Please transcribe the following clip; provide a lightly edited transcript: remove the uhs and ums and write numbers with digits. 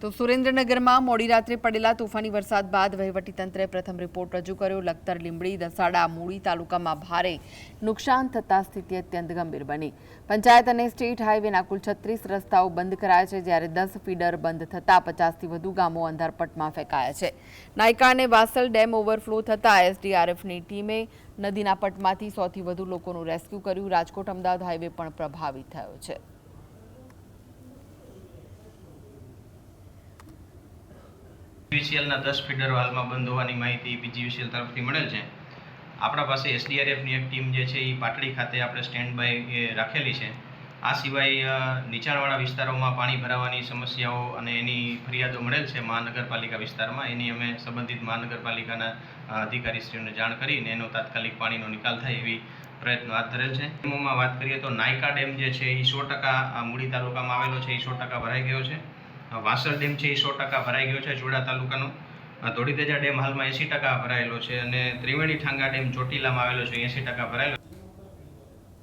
તો સુરેન્દ્રનગરમાં મોડી રાત્રે પડેલા તોફાની વરસાદ બાદ વહીવટીતંત્રે પ્રથમ રિપોર્ટ રજૂ કર્યો। લખતર, લીંબડી, દસાડા, મૂળી તાલુકામાં ભારે નુકસાન થતાં સ્થિતિ અત્યંત ગંભીર બની। પંચાયત અને સ્ટેટ હાઈવેના કુલ 36 રસ્તાઓ બંધ કરાયા છે, જ્યારે 10 ફીડર બંધ થતાં 50થી વધુ ગામો અંધારપટમાં ફેંકાયા છે। નાયકા અને વાસલ ડેમ ઓવરફ્લો થતાં એસડીઆરએફની ટીમે નદીના પટમાંથી 100થી વધુ લોકોનું રેસ્ક્યુ કર્યું। રાજકોટ-અમદાવાદ હાઈવે પણ પ્રભાવિત થયો છે। પીજીવીસીએલના 10 ફીડરો હાલમાં બંધ હોવાની માહિતી પીજીવીસીએલ તરફથી મળેલ છે। આપણા પાસે એસડીઆરએફની એક ટીમ જે છે એ પાટડી ખાતે આપણે સ્ટેન્ડ બાય રાખેલી છે। આ સિવાય નીચાણવાળા વિસ્તારોમાં પાણી ભરાવાની સમસ્યાઓ અને એની ફરિયાદો મળેલ છે મહાનગરપાલિકા વિસ્તારમાં। એની અમે સંબંધિત મહાનગરપાલિકાના અધિકારીશ્રીઓને જાણ કરીને એનો તાત્કાલિક પાણીનો નિકાલ થાય એવી પ્રયત્નો હાથ ધરેલ છે। ડેમોમાં વાત કરીએ તો નાયકા ડેમ જે છે એ 100% મૂળી તાલુકામાં આવેલો છે, એ 100% ભરાઈ ગયો છે। વાસલ ડેમ છે એ 100% ભરાઈ ગયો છે જોડા તાલુકાનો। ધોળીધજા ડેમ હાલમાં 80% ભરાયેલો છે અને ત્રિવેણી ઠાંગા ડેમ ચોટીલામાં આવેલો છે 80% ભરાયેલો